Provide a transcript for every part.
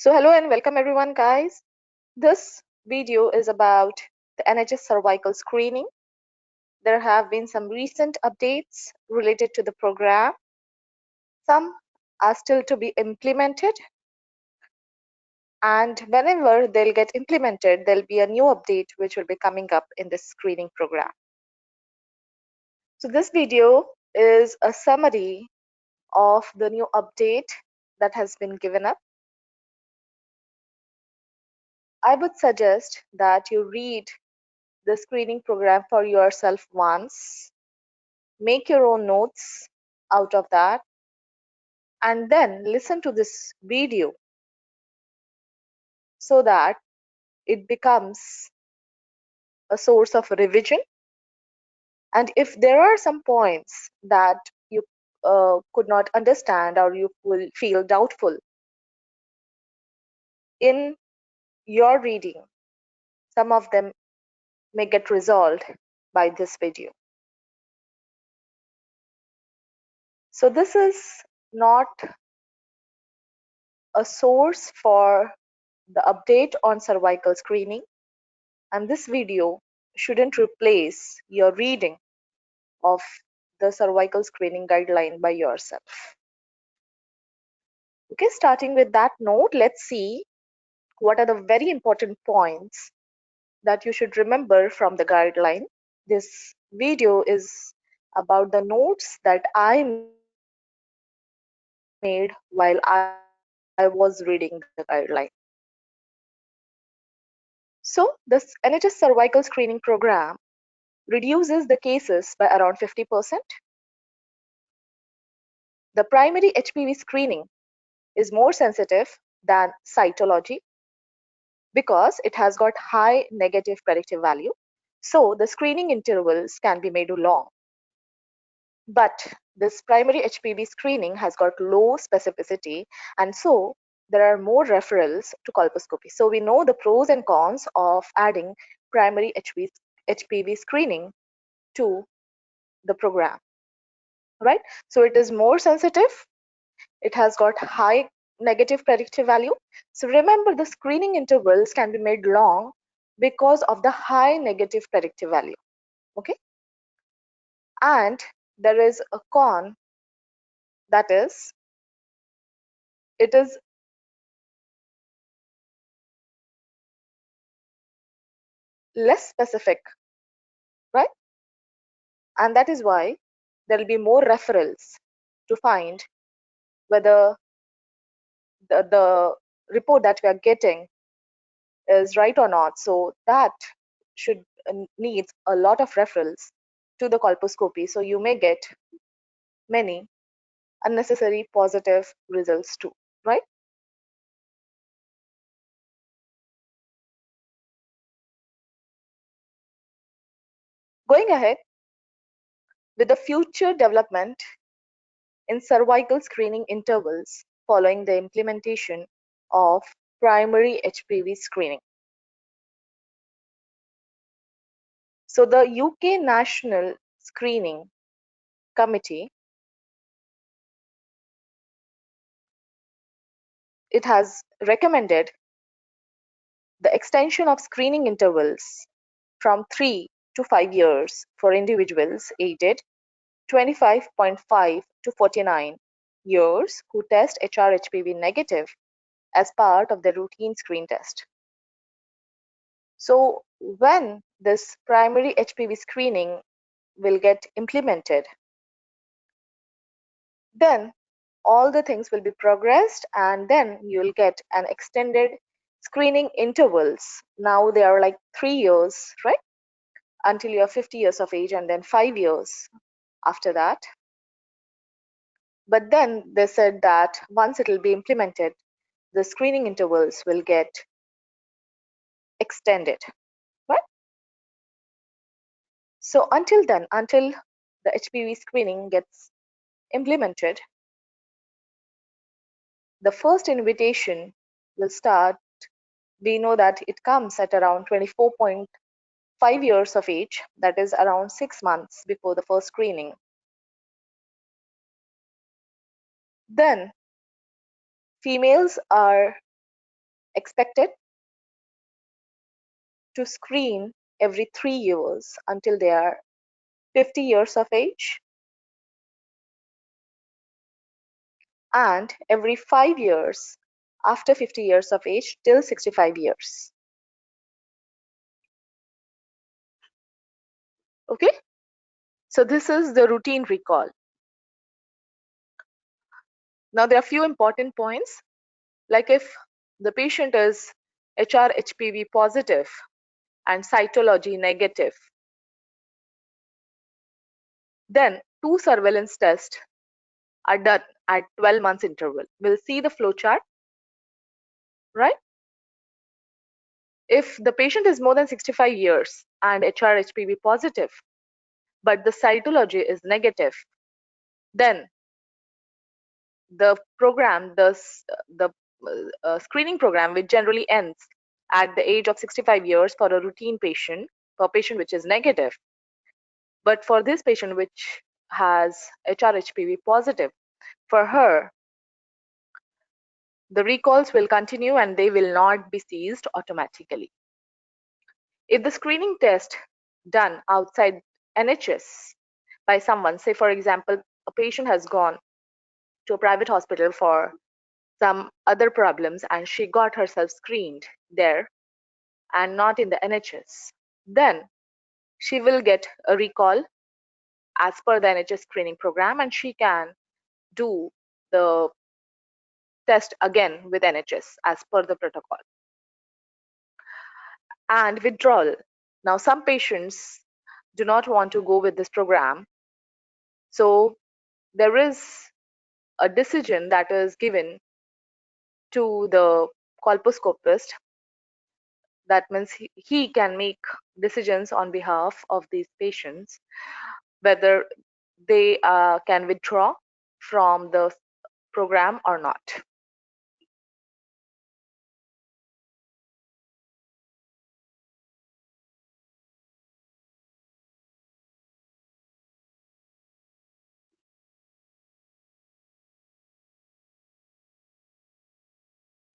So hello and welcome everyone guys. This video is about the NHS cervical screening. There have been some recent updates related to the program. Some are still to be implemented, and whenever they'll get implemented, there'll be a new update which will be coming up in this screening program. So this video is a summary of the new update that has been given up. I would suggest that you read the screening program for yourself once, make your own notes out of that, and then listen to this video so that it becomes a source of revision. And if there are some points that you could not understand or you will feel doubtful in your reading, some of them may get resolved by this video. So this is not a source for the update on cervical screening, and this video shouldn't replace your reading of the cervical screening guideline by yourself. Okay, starting with that note, let's see what are the very important points that you should remember from the guideline. This video is about the notes that I made while I was reading the guideline. So, this NHS cervical screening program reduces the cases by around 50%. The primary HPV screening is more sensitive than cytology because it has got high negative predictive value. So the screening intervals can be made long. But this primary HPV screening has got low specificity, and so there are more referrals to colposcopy. So we know the pros and cons of adding primary HPV screening to the program, right? So it is more sensitive. It has got high negative predictive value. So remember, the screening intervals can be made long because of the high negative predictive value. Okay. And there is a con, that is, it is less specific, right? And that is why there will be more referrals to find whether the report that we are getting is right or not. So that should needs a lot of referrals to the colposcopy. So you may get many unnecessary positive results too, right? Going ahead with the future development in cervical screening intervals following the implementation of primary HPV screening. So the UK National Screening Committee, it has recommended the extension of screening intervals from 3 to 5 years for individuals aged 25.5 to 49 years who test HR-HPV negative as part of the routine screen test. So when this primary HPV screening will get implemented, then all the things will be progressed, and then you'll get an extended screening intervals. Now they are like 3 years, right? Until you're 50 years of age, and then 5 years after that. But then they said that once it will be implemented, the screening intervals will get extended, right? So until then, until the HPV screening gets implemented, the first invitation will start. We know that it comes at around 24.5 years of age, that is around 6 months before the first screening. Then females are expected to screen every 3 years until they are 50 years of age, and every 5 years after 50 years of age till 65 years. Okay, so this is the routine recall. Now there are few important points, like if the patient is HR-HPV positive and cytology negative, then 2 surveillance tests are done at 12 months interval. We'll see the flow chart, right? If the patient is more than 65 years and HR-HPV positive, but the cytology is negative, then the program, the screening program, which generally ends at the age of 65 years for a routine patient, for a patient which is negative. But for this patient which has HR-HPV positive, for her, the recalls will continue and they will not be ceased automatically. If the screening test done outside NHS by someone, say for example, a patient has gone to a private hospital for some other problems and she got herself screened there and not in the NHS, then she will get a recall as per the NHS screening program and she can do the test again with NHS as per the protocol. And withdrawal. Now, some patients do not want to go with this program. So there is a decision that is given to the colposcopist. That means he can make decisions on behalf of these patients whether they can withdraw from the program or not.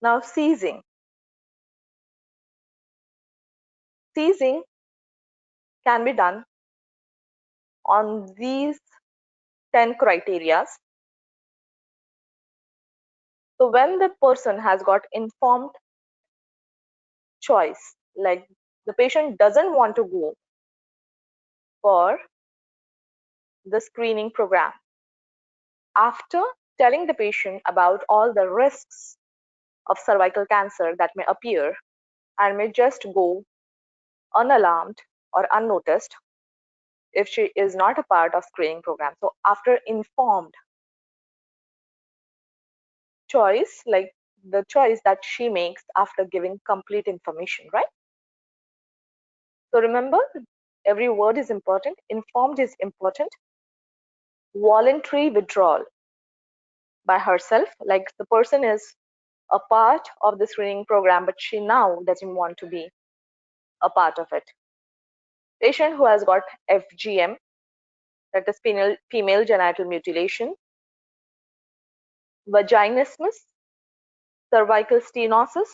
Now, ceasing. Ceasing can be done on these 10 criteria. So when the person has got informed choice, like the patient doesn't want to go for the screening program, after telling the patient about all the risks of cervical cancer that may appear and may just go unalarmed or unnoticed if she is not a part of screening program. So after informed choice, like the choice that she makes after giving complete information, right? So remember, every word is important. Informed is important. Voluntary withdrawal by herself, like the person is a part of the screening program, but she now doesn't want to be a part of it. Patient who has got FGM, that is female genital mutilation, vaginismus, cervical stenosis,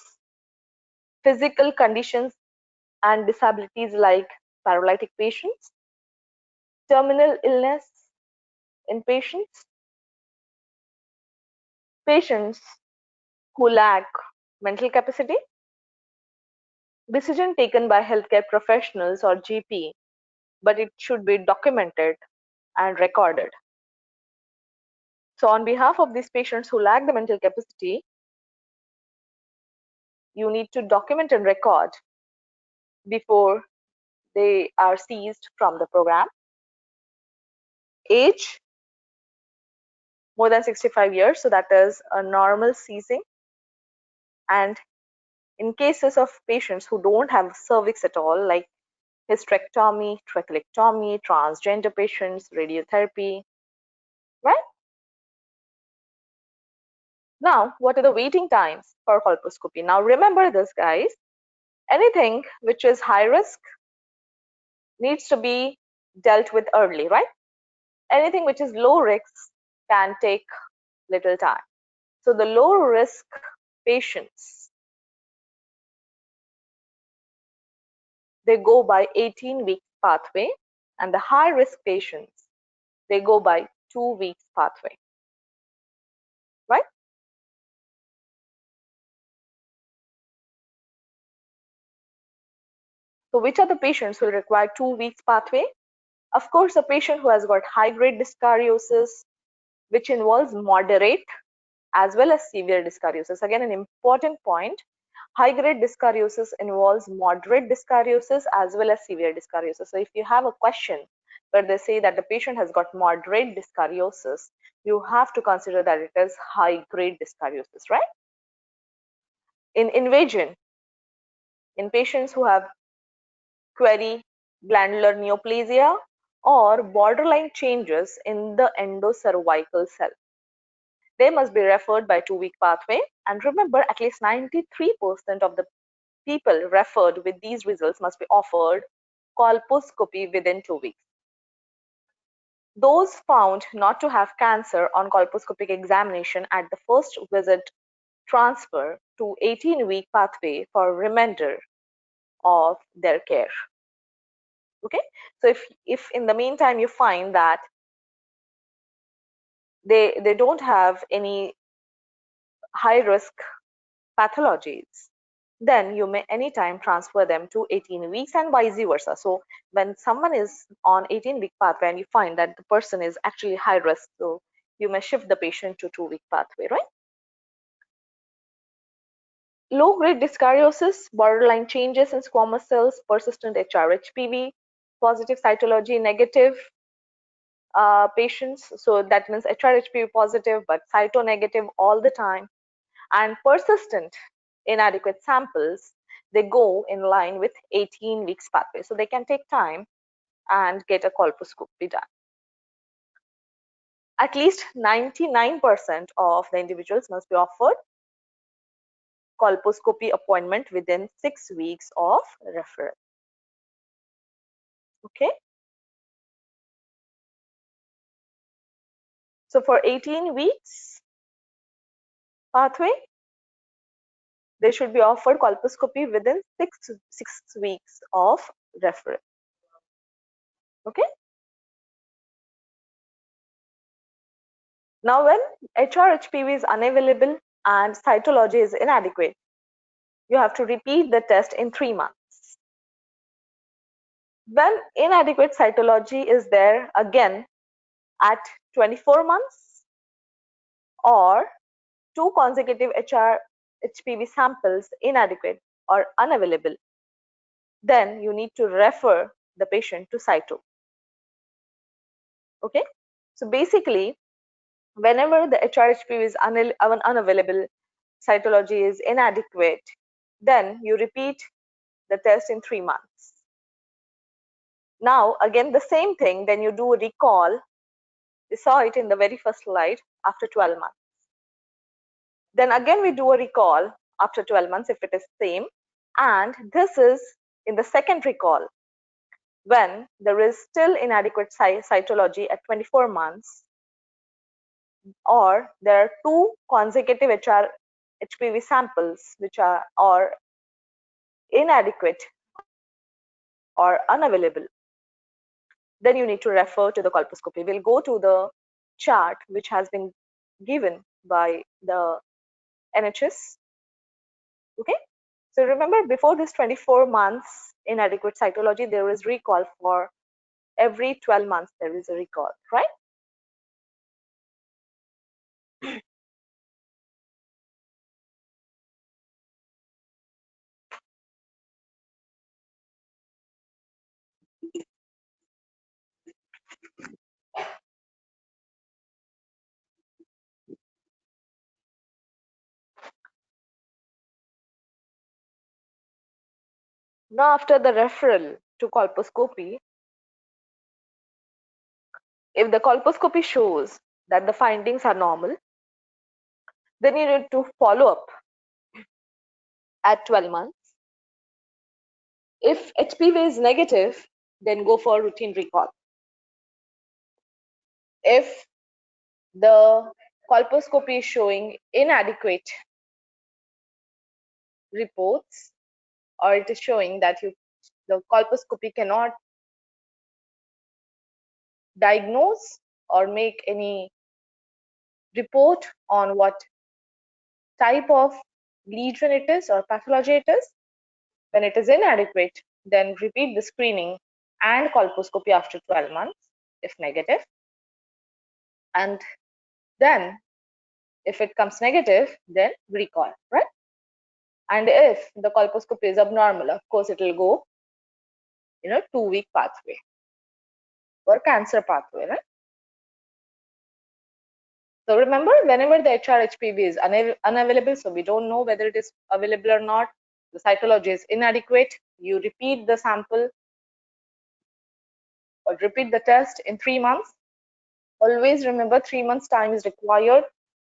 physical conditions and disabilities like paralytic patients, terminal illness in patients, patients who lack mental capacity, decision taken by healthcare professionals or GP, but it should be documented and recorded. So on behalf of these patients who lack the mental capacity, you need to document and record before they are seized from the program. Age, more than 65 years, so that is a normal seizing. And in cases of patients who don't have cervix at all, like hysterectomy, trachelectomy, transgender patients, radiotherapy, right? Now, what are the waiting times for colposcopy? Now, remember this, guys. Anything which is high risk needs to be dealt with early, right? Anything which is low risk can take little time. So the low risk patients they go by 18-week pathway, and the high-risk patients, they go by 2 weeks pathway, right? So which are the patients who will require 2 weeks pathway? Of course, a patient who has got high-grade dyskaryosis, which involves moderate as well as severe dyskaryosis. Again, an important point. High-grade dyskaryosis involves moderate dyskaryosis as well as severe dyskaryosis. So if you have a question where they say that the patient has got moderate dyskaryosis, you have to consider that it is high-grade dyskaryosis, right? In invasion, in patients who have query glandular neoplasia or borderline changes in the endocervical cell, they must be referred by 2-week pathway. And remember, at least 93% of the people referred with these results must be offered colposcopy within 2 weeks. Those found not to have cancer on colposcopic examination at the first visit transfer to 18-week pathway for remainder of their care. Okay, so if in the meantime you find that they don't have any high risk pathologies, then you may anytime transfer them to 18 weeks and vice versa. So when someone is on 18-week pathway and you find that the person is actually high risk, so you may shift the patient to 2-week pathway, right? Low-grade dyskaryosis, borderline changes in squamous cells, persistent HR-HPV, positive cytology, negative patients. So that means HR-HPV positive but cytonegative all the time, and persistent inadequate samples, they go in line with 18 weeks pathway. So they can take time and get a colposcopy done. At least 99% of the individuals must be offered colposcopy appointment within 6 weeks of referral. Okay. So for 18 weeks pathway, they should be offered colposcopy within 6 weeks of referral. Okay. Now, when HR-HPV is unavailable and cytology is inadequate, you have to repeat the test in 3 months. When inadequate cytology is there, again at 24 months or 2 consecutive HR-HPV samples inadequate or unavailable, then you need to refer the patient to cyto. Okay, so basically, whenever the HR-HPV is unavailable, cytology is inadequate, then you repeat the test in 3 months. Now, again, the same thing, then you do a recall. We saw it in the very first slide after 12 months. Then again, we do a recall after 12 months if it is same. And this is in the second recall when there is still inadequate cytology at 24 months, or there are 2 consecutive HR-HPV samples which are inadequate or unavailable, then you need to refer to the colposcopy. We'll go to the chart which has been given by the NHS. Okay, so remember, before this 24 months inadequate cytology, there is recall. For every 12 months there is a recall, right? Now, after the referral to colposcopy, if the colposcopy shows that the findings are normal, then you need to follow up at 12 months. If HPV is negative, then go for routine recall. If the colposcopy is showing inadequate reports, or it is showing that you the colposcopy cannot diagnose or make any report on what type of lesion it is or pathology it is. When it is inadequate, then repeat the screening and colposcopy after 12 months if negative. And then if it comes negative, then recall, right? And if the colposcopy is abnormal, of course, it will go in a 2-week pathway or cancer pathway, right? So remember, whenever the HR-HPV is unavailable, so we don't know whether it is available or not, the cytology is inadequate, you repeat the sample or repeat the test in 3 months. Always remember 3 months time is required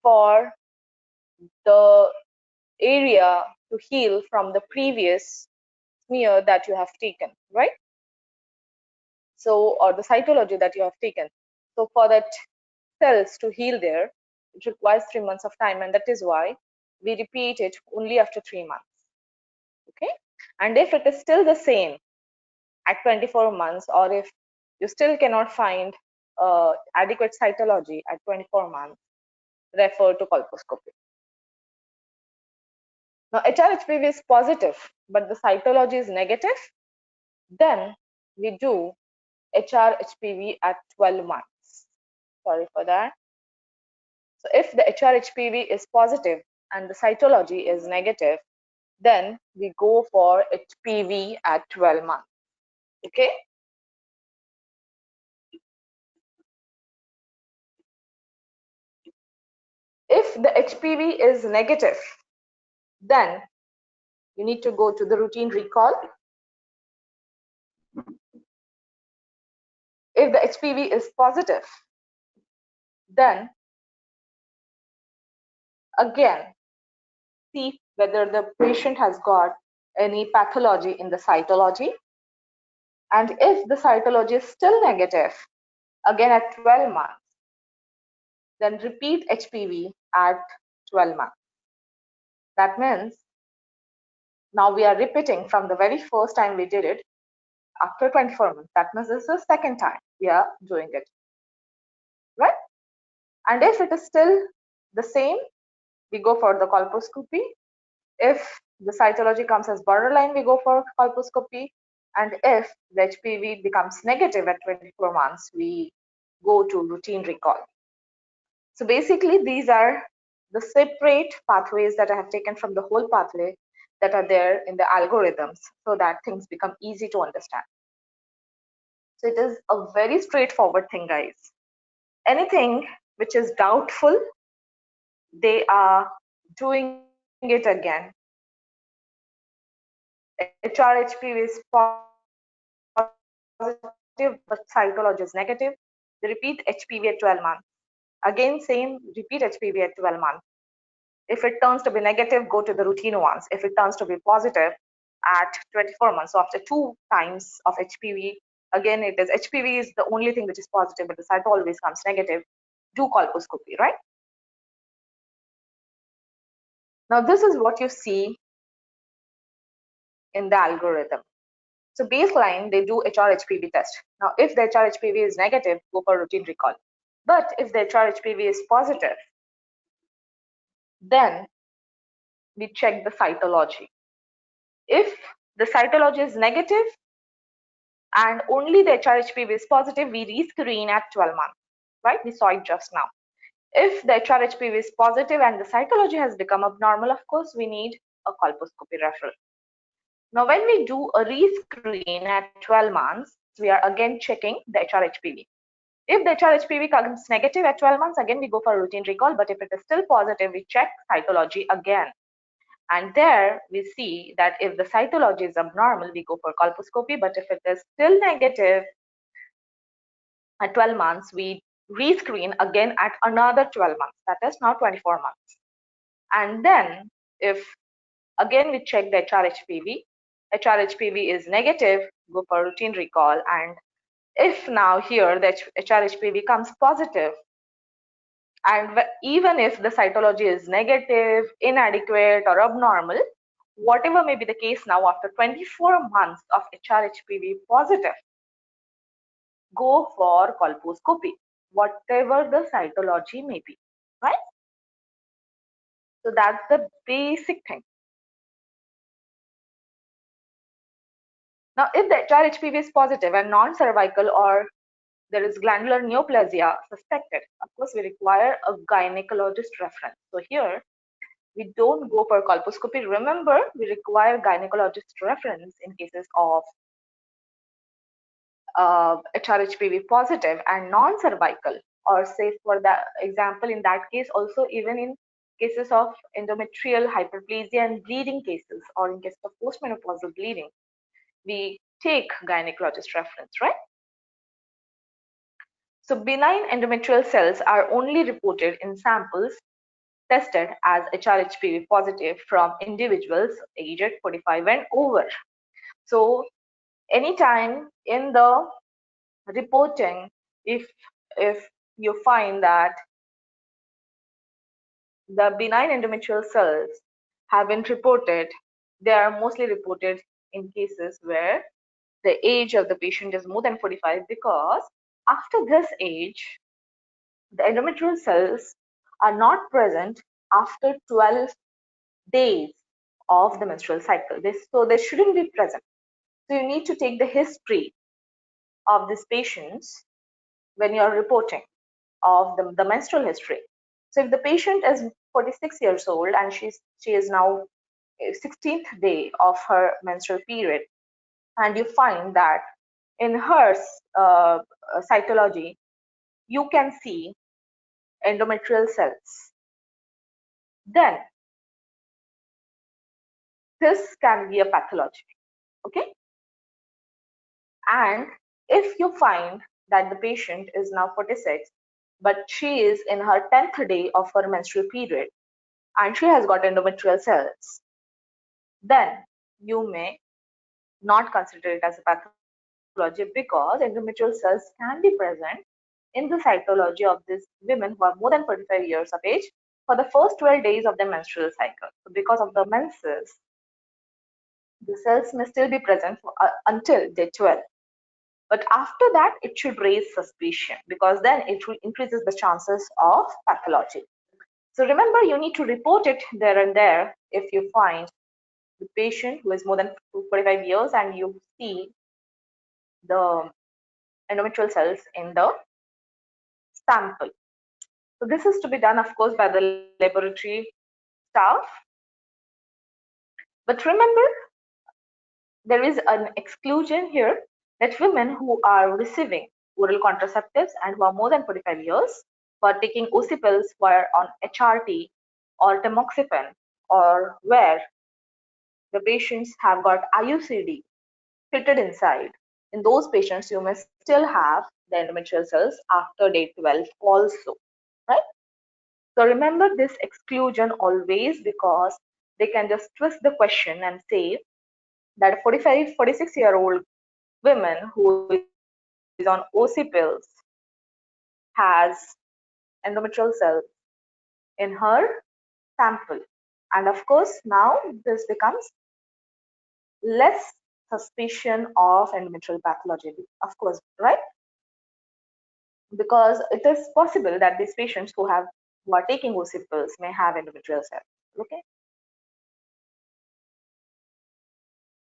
for the area to heal from the previous smear that you have taken, right? So, or the cytology that you have taken. So for that cells to heal there, it requires 3 months of time, and that is why we repeat it only after 3 months. Okay, and if it is still the same at 24 months, or if you still cannot find adequate cytology at 24 months, refer to colposcopy. Now, HR-HPV is positive, but the cytology is negative, then we do HR-HPV at 12 months. Sorry for that. So if the HR-HPV is positive and the cytology is negative, then we go for HPV at 12 months. Okay. If the HPV is negative, then you need to go to the routine recall. If the HPV is positive, then again, see whether the patient has got any pathology in the cytology. And if the cytology is still negative, again at 12 months, then repeat HPV at 12 months. That means now we are repeating from the very first time we did it after 24 months. That means this is the second time we are doing it, right? And if it is still the same, we go for the colposcopy. If the cytology comes as borderline, we go for colposcopy. And if the HPV becomes negative at 24 months, we go to routine recall. So basically, these are the separate pathways that I have taken from the whole pathway that are there in the algorithms so that things become easy to understand. So it is a very straightforward thing, guys. Anything which is doubtful, they are doing it again. HR-HPV is positive, but cytology is negative. They repeat HPV at 12 months. Again, same, repeat HPV at 12 months. If it turns to be negative, go to the routine ones. If it turns to be positive, at 24 months, so after 2 times of HPV, again, it is HPV is the only thing which is positive, but the cyto always comes negative. Do colposcopy, right? Now, this is what you see in the algorithm. So baseline, they do HR-HPV test. Now, if the HR-HPV is negative, go for routine recall. But if the HR-HPV is positive, then we check the cytology. If the cytology is negative and only the HR-HPV is positive, we rescreen at 12 months, right? We saw it just now. If the HR-HPV is positive and the cytology has become abnormal, of course, we need a colposcopy referral. Now, when we do a rescreen at 12 months, we are again checking the HR-HPV. If the HR-HPV comes negative at 12 months, again we go for a routine recall. But if it is still positive, we check cytology again. And there we see that if the cytology is abnormal, we go for colposcopy. But if it is still negative at 12 months, we rescreen again at another 12 months. That is now 24 months. And then if again we check the HR-HPV, HR-HPV is negative, go for routine recall. And if now here the HR-HPV comes positive, and even if the cytology is negative, inadequate, or abnormal, whatever may be the case now, after 24 months of HRHPV positive, go for colposcopy, whatever the cytology may be, right? So that's the basic thing. Now, if the HRHPV is positive and non-cervical, or there is glandular neoplasia suspected, of course, we require a gynecologist reference. So here, we don't go for colposcopy. Remember, we require gynecologist reference in cases of HRHPV positive and non-cervical, or say for the example, in that case also, even in cases of endometrial hyperplasia and bleeding cases, or in case of postmenopausal bleeding, we take gynecologist reference, right? So benign endometrial cells are only reported in samples tested as HRHPV positive from individuals aged 45 and over. So anytime in the reporting, if you find that the benign endometrial cells have been reported, they are mostly reported in cases where the age of the patient is more than 45, because after this age, the endometrial cells are not present after 12 days of the menstrual cycle. So they shouldn't be present. So you need to take the history of these patients when you're reporting of the menstrual history. So if the patient is 46 years old and she is now 16th day of her menstrual period, and you find that in her cytology you can see endometrial cells, then this can be a pathology. Okay. And if you find that the patient is now 46, but she is in her 10th day of her menstrual period and she has got endometrial cells, then you may not consider it as a pathology, because endometrial cells can be present in the cytology of these women who are more than 45 years of age for the first 12 days of their menstrual cycle. So because of the menses, the cells may still be present until day 12. But after that, it should raise suspicion, because then it increases the chances of pathology. So remember, you need to report it there and there if you find the patient who is more than 45 years and you see the endometrial cells in the sample. So this is to be done, of course, by the laboratory staff. But remember, there is an exclusion here, that women who are receiving oral contraceptives and who are more than 45 years, who are taking OC pills, who are on HRT or tamoxifen, or where the patients have got IUCD fitted inside, in those patients you may still have the endometrial cells after day 12 also, right? So remember this exclusion always, because they can just twist the question and say that 45, 46-year-old woman who is on OC pills has endometrial cells in her sample. And of course, now this becomes less suspicion of endometrial pathology, of course, right? Because it is possible that these patients who are taking OC pills may have endometrial cells. Okay.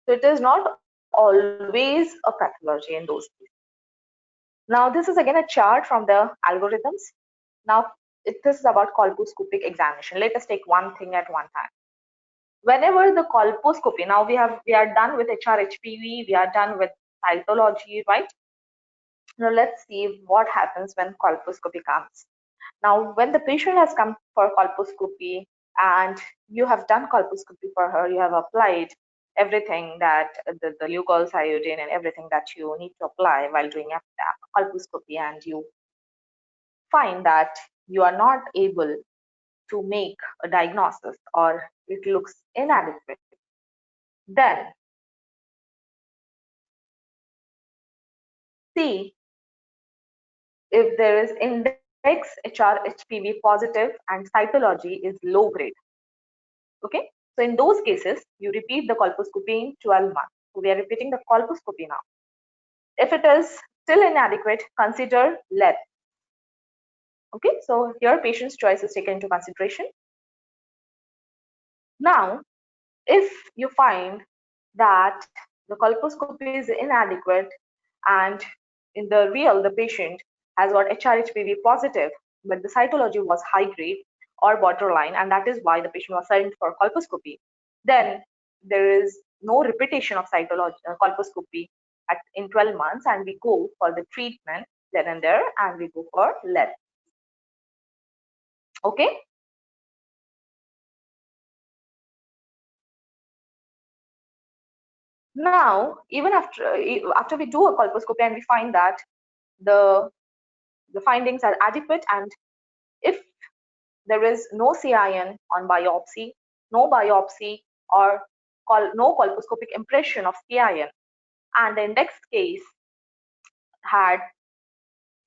So it is not always a pathology in those cases. Now, this is again a chart from the algorithms. Now, this is about colposcopic examination. Let us take one thing at one time. Whenever the colposcopy, now we are done with HRHPV, we are done with cytology, right? Now let's see what happens when colposcopy comes. Now, when the patient has come for colposcopy and you have done colposcopy for her, you have applied everything that the Leucols iodine and everything that you need to apply while doing a colposcopy, and you find that you are not able to make a diagnosis, or it looks inadequate, then see if there is index HRHPV positive and cytology is low grade. Okay, So in those cases, you repeat the colposcopy in 12 months. So we are repeating the colposcopy now. If it is still inadequate, consider lead. Okay, so here patient's choice is taken into consideration. Now, if you find that the colposcopy is inadequate and in the real the patient has got HRHPV positive, but the cytology was high grade or borderline, and that is why the patient was sent for colposcopy, then there is no repetition of cytology colposcopy in 12 months, and we go for the treatment then and there, and we go for lead. Okay. Now, even after we do a colposcopy and we find that the findings are adequate, and if there is no CIN on biopsy, no biopsy or no colposcopic impression of CIN, and the index case had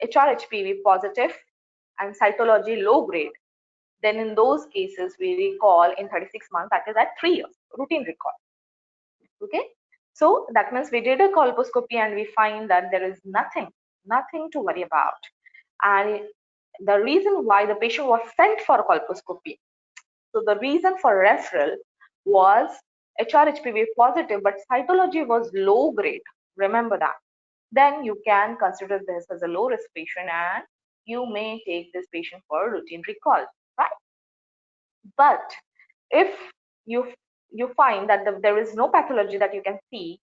HRHPV positive and cytology low grade, then in those cases we recall in 36 months, that is at 3 years, routine recall. Okay, so that means we did a colposcopy and we find that there is nothing to worry about. And the reason why the patient was sent for a colposcopy, so the reason for referral was HRHPV positive, but cytology was low grade. Remember that. Then you can consider this as a low risk patient and you may take this patient for routine recall, right? But if you find that there is no pathology that you can see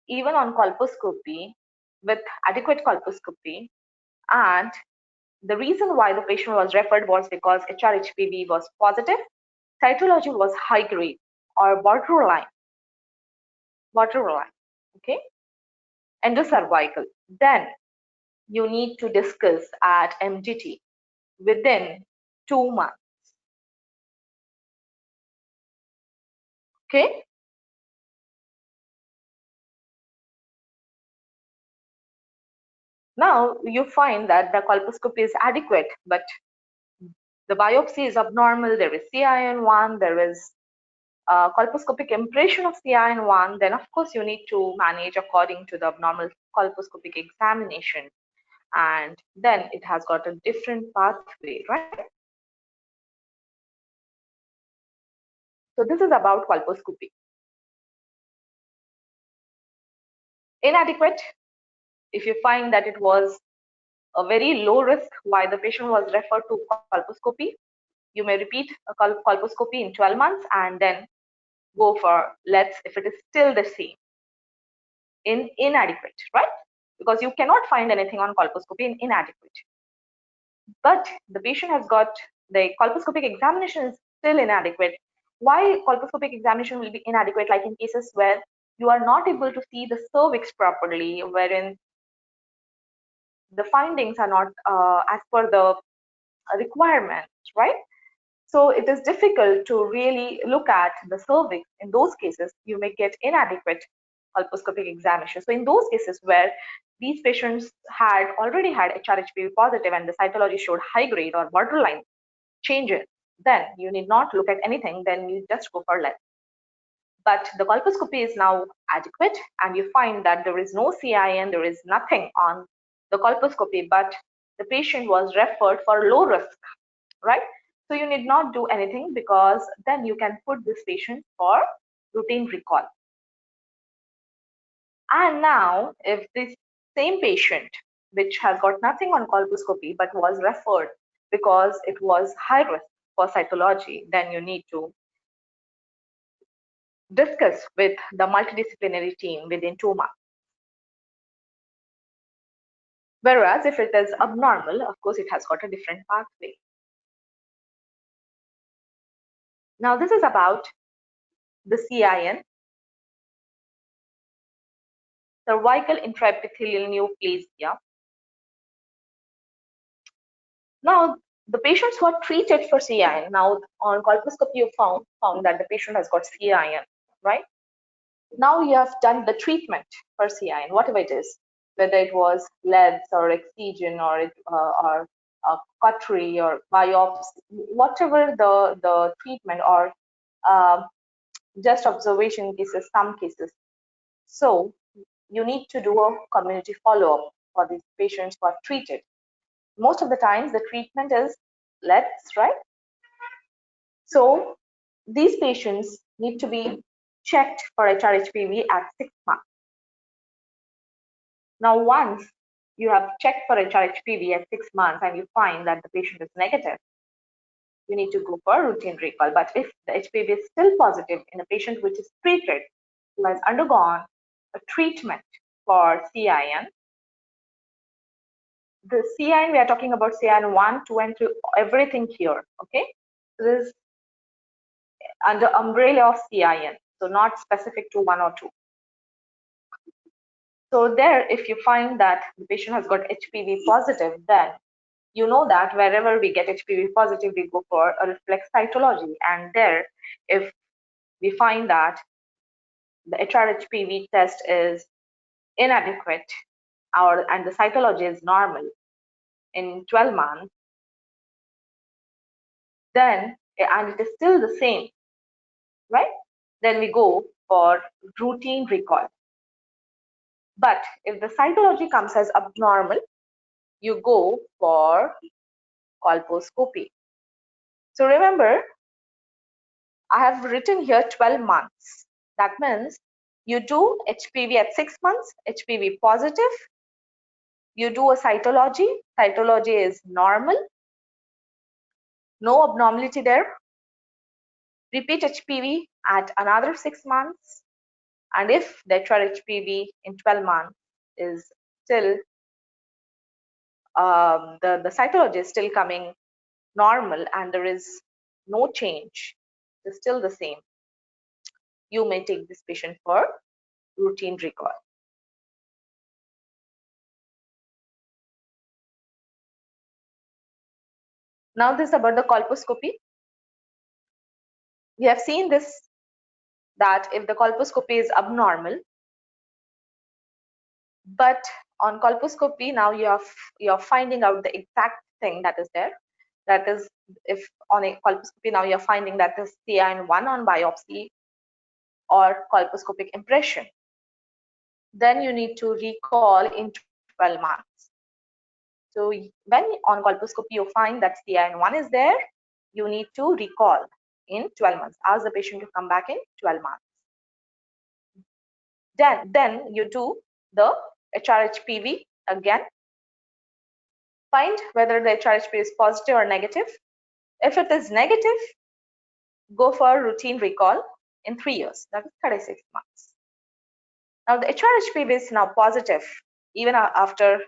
even on colposcopy with adequate colposcopy, and the reason why the patient was referred was because HRHPV was positive, cytology was high grade or borderline, okay, endocervical, then you need to discuss at MDT within 2 months. Okay. Now you find that the colposcopy is adequate, but the biopsy is abnormal. There is CIN1, there is colposcopic impression of CIN1, then of course you need to manage according to the abnormal colposcopic examination, and then it has got a different pathway, right? So this is about colposcopy. Inadequate, if you find that it was a very low risk why the patient was referred to colposcopy, you may repeat a colposcopy in 12 months and then go for LETS if it is still the same. Inadequate, right? Because you cannot find anything on colposcopy in inadequate. But the patient has got the colposcopic examination is still inadequate. Why colposcopic examination will be inadequate? Like in cases where you are not able to see the cervix properly, wherein the findings are not as per the requirements, right? So it is difficult to really look at the cervix. In those cases, you may get inadequate colposcopic examination. So in those cases where these patients had already had HRHPV positive and the cytology showed high grade or borderline changes, then you need not look at anything, then you just go for LETS. But the colposcopy is now adequate and you find that there is no CIN, there is nothing on the colposcopy, but the patient was referred for low risk, right? So you need not do anything, because then you can put this patient for routine recall. And now if this same patient which has got nothing on colposcopy but was referred because it was high risk for cytology, then you need to discuss with the multidisciplinary team within 2 months. Whereas if it is abnormal, of course, it has got a different pathway. Now this is about the CIN, cervical intraepithelial neoplasia. Now the patients who are treated for CIN, now on colposcopy you found that the patient has got CIN, right? Now you have done the treatment for CIN, whatever it is, whether it was LEDS or excision or cautery or biopsy, whatever the treatment or just observation cases, some cases. So you need to do a community follow-up for these patients who are treated. Most of the times the treatment is less, right? So these patients need to be checked for HRHPV at 6 months. Now, once you have checked for HRHPV at 6 months and you find that the patient is negative, you need to go for routine recall. But if the HPV is still positive in a patient which is treated, who has undergone a treatment for CIN, the CIN, we are talking about CIN1, 2, and 3, everything here, okay? This is under umbrella of CIN, so not specific to 1 or 2. So there, if you find that the patient has got HPV positive, then you know that wherever we get HPV positive, we go for a reflex cytology. And there, if we find that the HRHPV test is inadequate and the cytology is normal in 12 months, then, and it is still the same, right? Then we go for routine recall. But if the cytology comes as abnormal, you go for colposcopy. So remember, I have written here 12 months. That means you do HPV at 6 months, HPV positive. You do a cytology. Cytology is normal. No abnormality there. Repeat HPV at another 6 months. And if the HRHPV in 12 months is still, the cytology is still coming normal and there is no change, it's still the same, you may take this patient for routine recall. Now this is about the colposcopy. We have seen this, that if the colposcopy is abnormal, but on colposcopy now you're finding out the exact thing that is there. That is, if on a colposcopy now you're finding that is CIN1 on biopsy or colposcopic impression, then you need to recall in 12 months. So when on colposcopy you find that CIN1 is there, you need to recall in 12 months. Ask the patient to come back in 12 months. Then you do the HRHPV again. Find whether the HRHPV is positive or negative. If it is negative, go for routine recall in 3 years, that is 36 months. Now the HRHPV is now positive even after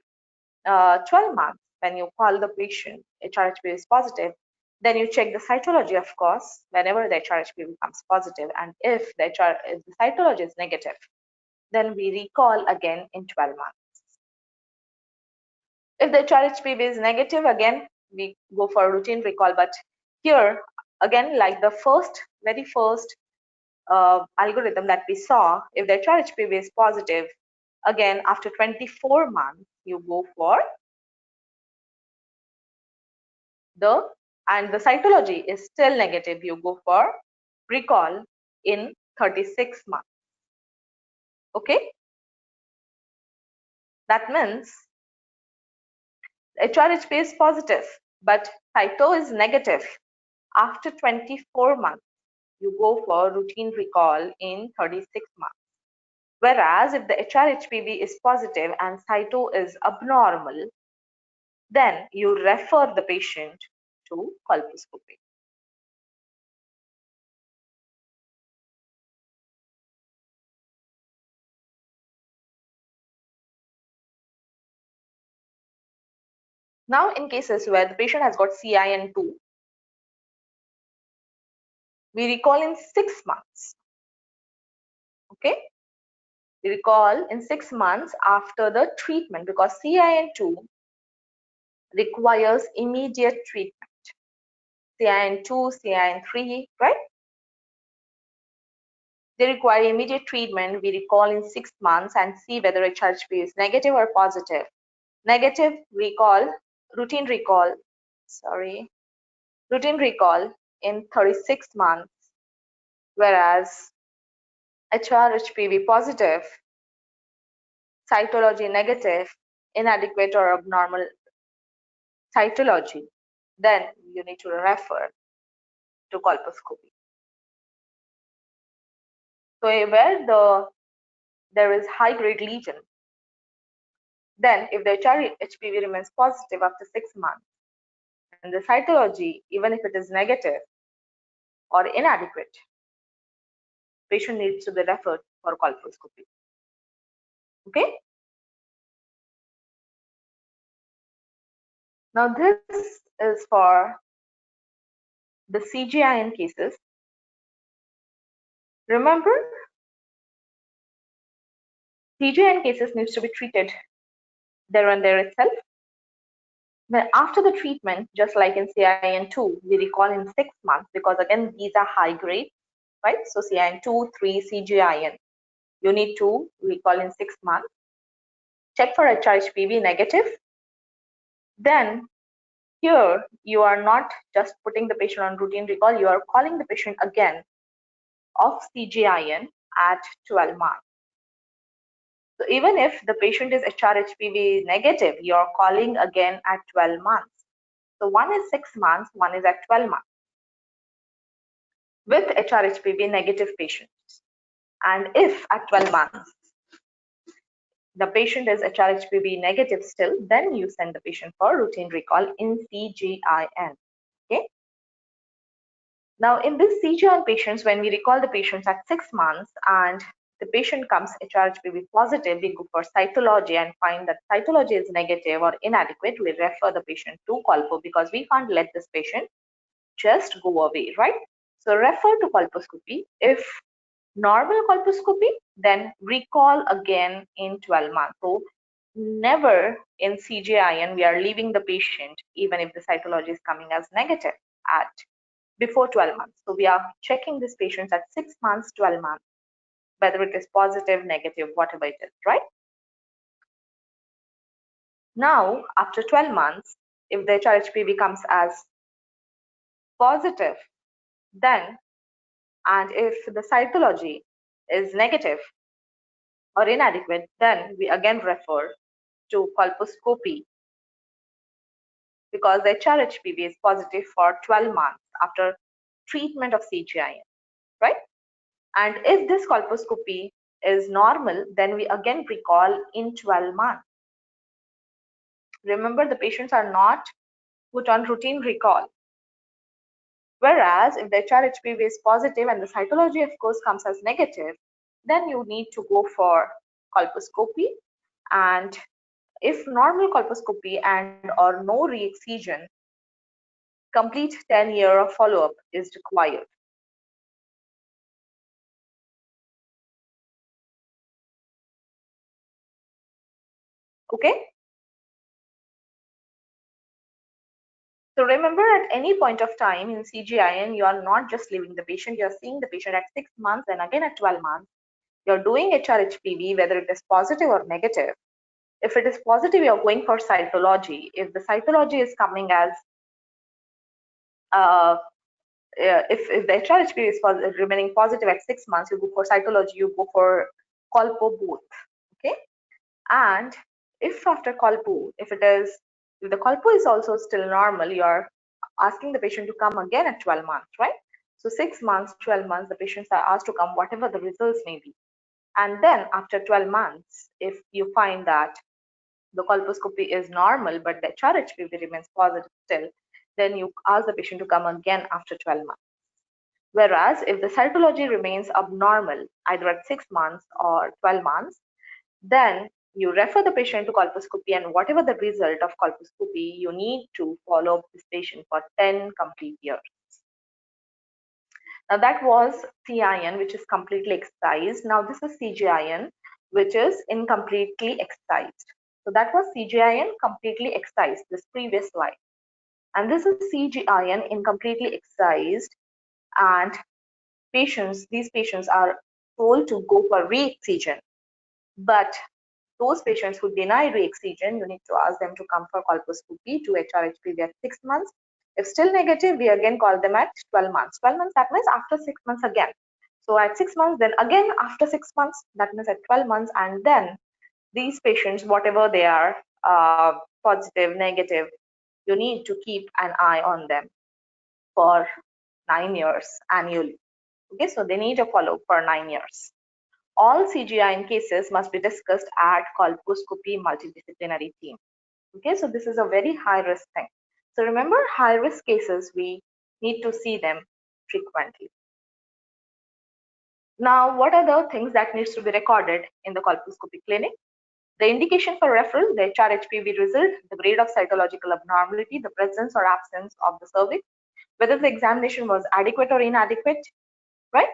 12 months. When you call the patient, HRHPV is positive, then you check the cytology, of course, whenever the HRHPV becomes positive. And if the cytology is negative, then we recall again in 12 months. If the HRHPV is negative, again, we go for a routine recall. But here, again, like the very first algorithm that we saw, if the HRHPV is positive, again, after 24 months, you go for and the cytology is still negative, you go for recall in 36 months. Okay? That means HRHP is positive, but cyto is negative. After 24 months, you go for routine recall in 36 months. Whereas if the HRHPV is positive and cyto is abnormal, then you refer the patient to colposcopy. Now, in cases where the patient has got CIN2, we recall in 6 months. Okay, we recall in 6 months after the treatment, because CIN2 requires immediate treatment. CIN2, CIN3, right? They require immediate treatment. We recall in 6 months and see whether HRHP is negative or positive. Negative, recall, routine recall, routine recall in 36 months, whereas HR-HPV positive, cytology negative, inadequate or abnormal cytology, then you need to refer to colposcopy. So where there is high-grade lesion, then if the HR-HPV remains positive after 6 months, and the cytology, even if it is negative or inadequate, patient needs to be referred for colposcopy. Okay. Now this is for the CGIN cases. Remember, CGIN cases needs to be treated there and there itself. Then after the treatment, just like in CIN2, we recall in 6 months, because again, these are high grade, right? So CIN2, 3, CGIN, you need to recall in 6 months. Check for HRHPV negative. Then here, you are not just putting the patient on routine recall, you are calling the patient again of CGIN at 12 months. So even if the patient is HRHPV negative, you are calling again at 12 months. So one is 6 months, one is at 12 months with HRHPV negative patients. And if at 12 months the patient is HRHPV negative still, then you send the patient for routine recall in CGIN. Okay. Now in this CGIN patients, when we recall the patients at 6 months and the patient comes HRHPV positive, we go for cytology and find that cytology is negative or inadequate, we refer the patient to colpo, because we can't let this patient just go away, right? So refer to colposcopy. If normal colposcopy, then recall again in 12 months. So never in CGIN we are leaving the patient even if the cytology is coming as negative at before 12 months. So we are checking this patient at 6 months, 12 months, whether it is positive, negative, whatever it is, right? Now, after 12 months, if the HRHPV comes as positive, then, and if the cytology is negative or inadequate, then we again refer to colposcopy, because the HRHPV is positive for 12 months after treatment of CGIN, right? And if this colposcopy is normal, then we again recall in 12 months. Remember, the patients are not put on routine recall. Whereas if the HRHPV is positive and the cytology, of course, comes as negative, then you need to go for colposcopy. And if normal colposcopy and or no re-excision, complete 10-year of follow-up is required. Okay. So remember, at any point of time in CGIN, you are not just leaving the patient, you are seeing the patient at 6 months and again at 12 months. You're doing HRHPV, whether it is positive or negative. If it is positive, you're going for cytology. If the cytology is coming as, if the HRHPV is remaining positive at 6 months, you go for cytology, you go for colpo both. Okay. And if after colpo, if the colpo is also still normal, you are asking the patient to come again at 12 months, right? So 6 months, 12 months, the patients are asked to come, whatever the results may be. And then after 12 months, if you find that the colposcopy is normal, but the HRHPV remains positive still, then you ask the patient to come again after 12 months. Whereas if the cytology remains abnormal, either at 6 months or 12 months, then you refer the patient to colposcopy, and whatever the result of colposcopy, you need to follow up this patient for 10 complete years. Now that was CIN, which is completely excised. Now this is CGIN, which is incompletely excised. So that was CGIN completely excised, this previous slide. And this is CGIN incompletely excised, and these patients are told to go for re-excision. But those patients who deny re-excision, you need to ask them to come for colposcopy to HRHPV at 6 months. If still negative, we again call them at 12 months. 12 months, that means after 6 months again. So at 6 months, then again after 6 months, that means at 12 months, and then these patients, whatever they are, positive, negative, you need to keep an eye on them for 9 years annually. Okay, so they need a follow for 9 years. All CGIN cases must be discussed at colposcopy multidisciplinary team. Okay, so this is a very high risk thing. So remember, high risk cases, we need to see them frequently. Now, what are the things that needs to be recorded in the colposcopy clinic? The indication for referral, the HRHPV result, the grade of cytological abnormality, the presence or absence of the cervix, whether the examination was adequate or inadequate, right?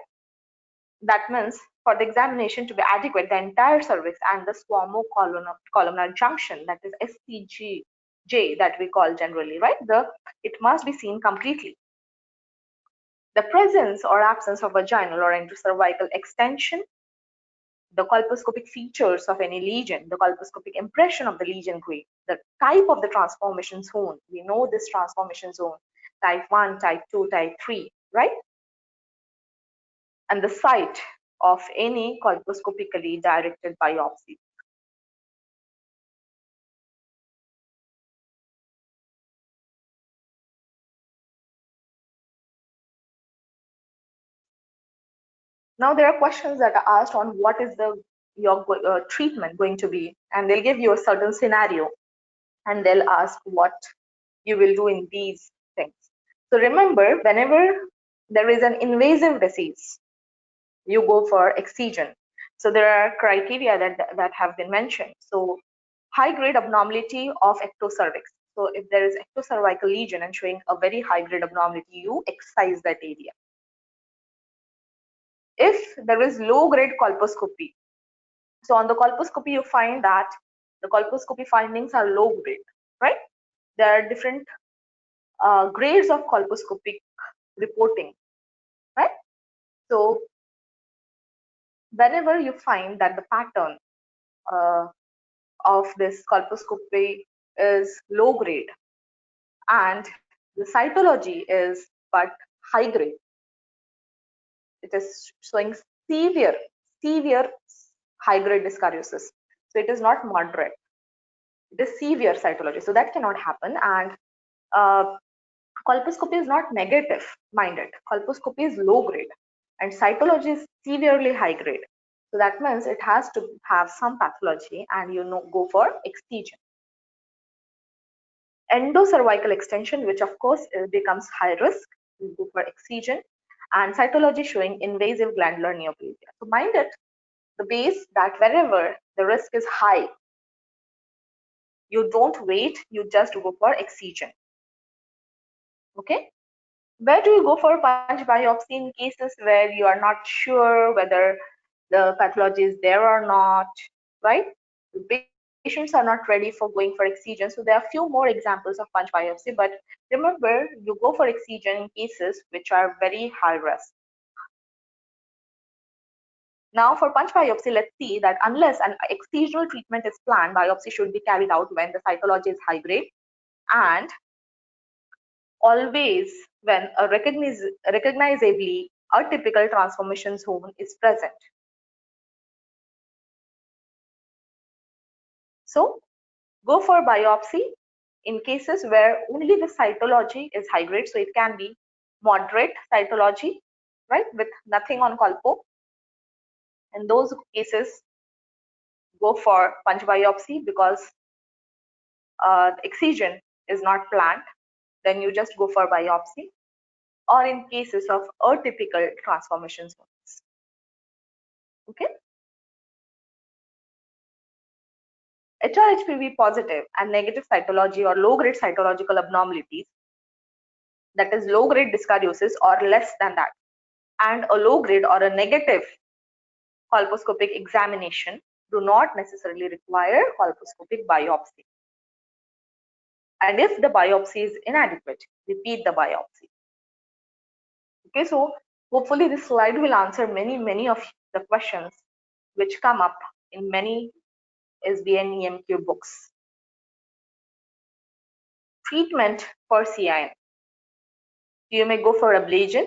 That means for the examination to be adequate, the entire cervix and the squamo-columnar junction, that is SCGJ that we call generally, right? It must be seen completely. The presence or absence of vaginal or endocervical extension, the colposcopic features of any lesion, the colposcopic impression of the lesion grade, the type of the transformation zone. We know this transformation zone, type 1, type 2, type 3, right? And the site of any colposcopically directed biopsy. Now there are questions that are asked on what is your treatment going to be, and they'll give you a certain scenario, and they'll ask what you will do in these things. So remember, whenever there is an invasive disease, you go for excision. So there are criteria that have been mentioned. So high grade abnormality of ectocervix. So if there is ectocervical lesion and showing a very high grade abnormality, you excise that area. If there is low grade colposcopy, so on the colposcopy you find that the colposcopy findings are low grade, right? There are different grades of colposcopic reporting, right? So whenever you find that the pattern of this colposcopy is low grade and the cytology is but high grade, it is showing severe high grade dyskaryosis. So it is not moderate, it is severe cytology. So that cannot happen. And colposcopy is not negative minded. Colposcopy is low grade and cytology is severely high grade. So that means it has to have some pathology, and go for excision. Endocervical extension, which of course becomes high risk, we go for excision, and cytology showing invasive glandular neoplasia. So mind it, the base that wherever the risk is high, you don't wait, you just go for excision. Okay. Where do you go for punch biopsy in cases where you are not sure whether the pathology is there or not, right? The patients are not ready for going for excision. So there are a few more examples of punch biopsy, but remember, you go for excision in cases which are very high risk. Now for punch biopsy, let's see that unless an excisional treatment is planned, biopsy should be carried out when the cytology is high grade and always when a recognizably atypical transformation zone is present. So go for biopsy in cases where only the cytology is high grade. So it can be moderate cytology, right, with nothing on colpo. In those cases, go for punch biopsy because excision is not planned. Then you just go for biopsy, or in cases of atypical transformation zones. Okay. HRHPV positive and negative cytology or low grade cytological abnormalities, that is low grade dyskaryosis or less than that, and a low grade or a negative colposcopic examination do not necessarily require colposcopic biopsy. And if the biopsy is inadequate, repeat the biopsy. Okay, so hopefully this slide will answer many of the questions which come up in many SBN EMQ books. Treatment for CIN. You may go for ablation,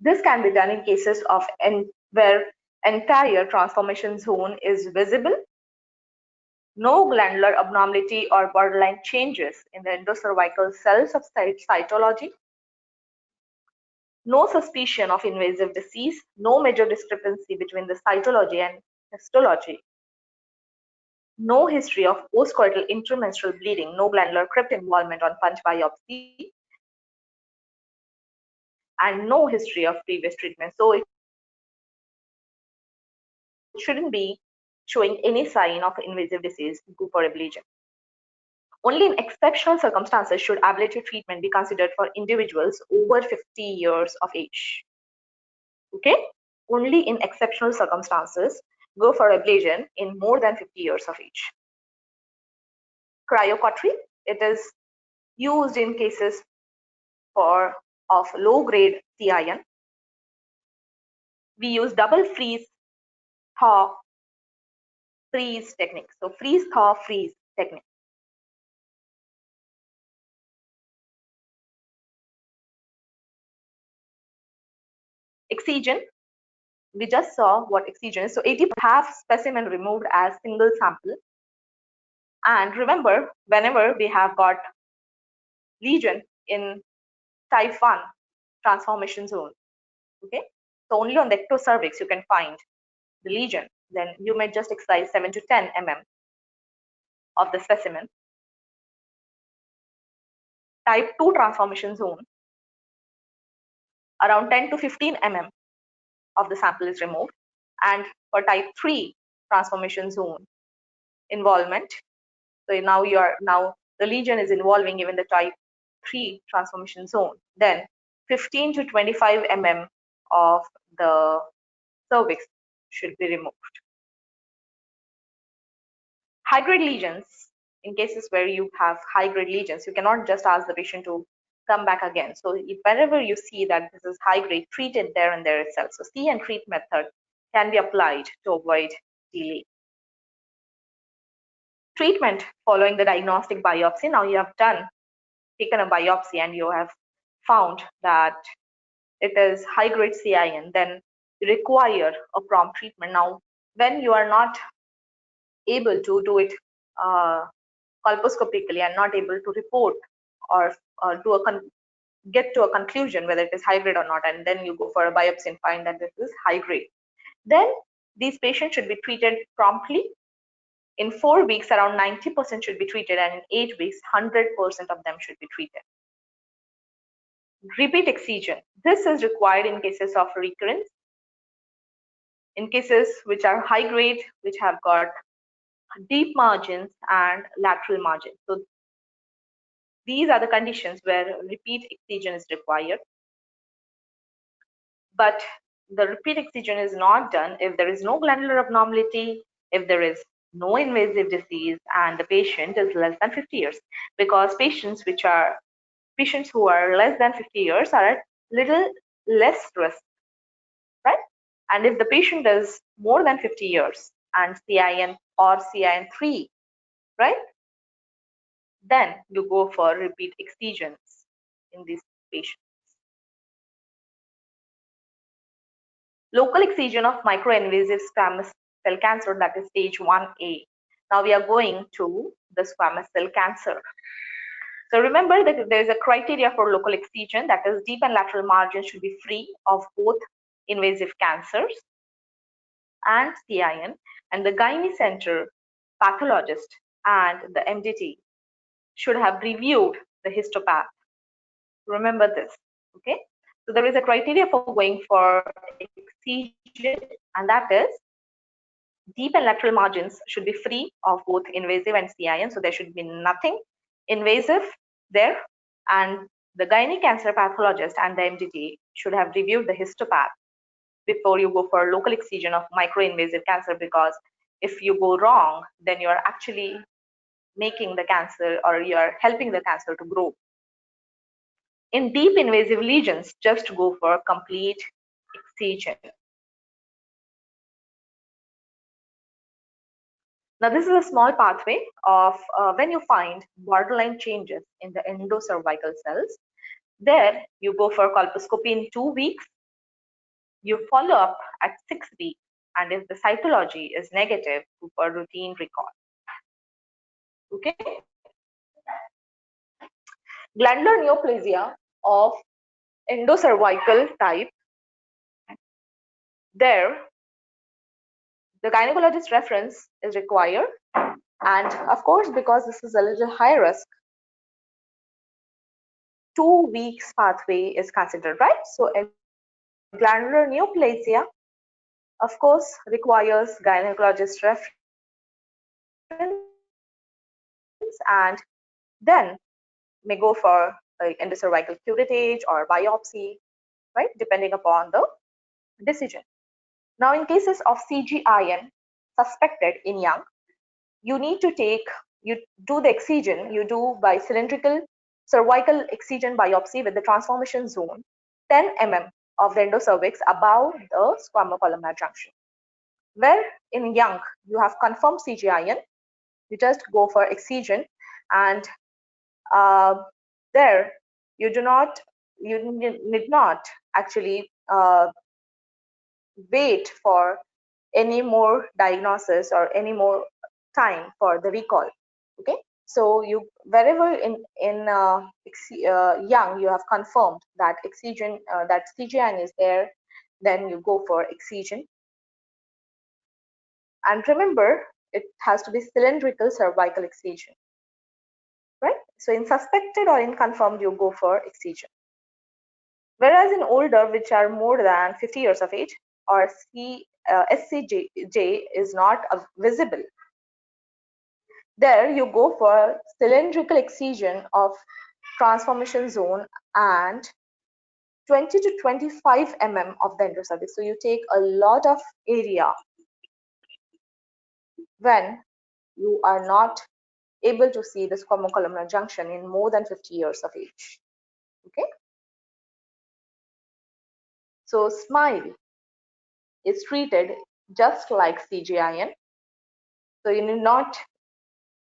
This can be done in cases of where entire transformation zone is visible, no glandular abnormality or borderline changes in the endocervical cells of cytology, no suspicion of invasive disease, no major discrepancy between the cytology and histology, no history of postcoital intramenstrual bleeding, no glandular crypt involvement on punch biopsy, and no history of previous treatment. So it shouldn't be showing any sign of invasive disease, go for ablation. Only in exceptional circumstances should ablative treatment be considered for individuals over 50 years of age. Okay? Only in exceptional circumstances, go for ablation in more than 50 years of age. Cryocautery, it is used in cases of low-grade CIN. We use double freeze, thaw, freeze technique. So freeze, thaw, freeze technique. Excision, we just saw what excision is. So 80% half specimen removed as single sample. And remember, whenever we have got lesion in type 1 transformation zone, okay, so only on the ectocervix you can find the lesion, then you may just excise 7 to 10 mm of the specimen. Type 2 transformation zone, around 10 to 15 mm of the sample is removed. And for type 3 transformation zone involvement, so now the lesion is involving even the type 3 transformation zone, then 15 to 25 mm of the cervix should be removed. High-grade lesions, in cases where you have high-grade lesions, you cannot just ask the patient to come back again. So if whenever you see that this is high-grade, treat it there and there itself. So see and treat method can be applied to avoid delay. Treatment following the diagnostic biopsy. Now you have taken a biopsy and you have found that it is high-grade CIN, then you require a prompt treatment. Now, when you are not able to do it colposcopically and not able to report or get to a conclusion whether it is high-grade or not, and then you go for a biopsy and find that this is high-grade, then these patients should be treated promptly. In 4 weeks, around 90% should be treated, and in 8 weeks, 100% of them should be treated. Repeat excision. This is required in cases of recurrence, in cases which are high grade, which have got deep margins and lateral margins. So these are the conditions where repeat excision is required. But the repeat excision is not done if there is no glandular abnormality, if there is no invasive disease, and the patient is less than 50 years. Because patients who are less than 50 years are at little less risk, right? And if the patient is more than 50 years and CIN or CIN3, right, then you go for repeat excisions in these patients. Local excision of microinvasive squamous cell cancer, that is stage 1A. Now we are going to the squamous cell cancer. So remember that there is a criteria for local excision, that is deep and lateral margins should be free of both invasive cancers and CIN, and the gynae center pathologist and the MDT should have reviewed the histopath. Remember this, okay? So there is a criteria for going for excision, and that is deep and lateral margins should be free of both invasive and CIN, so there should be nothing invasive there, and the gynae cancer pathologist and the MDT should have reviewed the histopath before you go for local excision of microinvasive cancer, because if you go wrong, then you are actually making the cancer, or you are helping the cancer to grow. In deep invasive lesions, just go for complete excision. Now, this is a small pathway of when you find borderline changes in the endocervical cells. There, you go for colposcopy in 2 weeks. You follow up at 6 weeks, and if the cytology is negative, do for routine recall. Okay. Glandular neoplasia of endocervical type, there the gynecologist reference is required, and of course, because this is a little high risk, 2 weeks pathway is considered, right? So a glandular neoplasia, of course, requires gynecologist reference, and then may go for endocervical curettage or biopsy, right, depending upon the decision. Now, in cases of CGIN suspected in young, you need to you do the excision, you do by cylindrical cervical excision biopsy with the transformation zone 10 mm of the endocervix above the squamocolumnar junction. Where in young, you have confirmed CGIN, you just go for excision, and there you need not actually wait for any more diagnosis or any more time for the recall. Okay, so you wherever in young you have confirmed that excision that CGIN is there, then you go for excision. And remember, it has to be cylindrical cervical excision, right? So in suspected or in confirmed, you go for excision. Whereas in older, which are more than 50 years of age, or SCJ is not visible, there you go for cylindrical excision of transformation zone and 20 to 25 mm of the endocervix. So you take a lot of area when you are not able to see the squamocolumnar junction in more than 50 years of age. Okay. So SMILE is treated just like CGIN. So you need not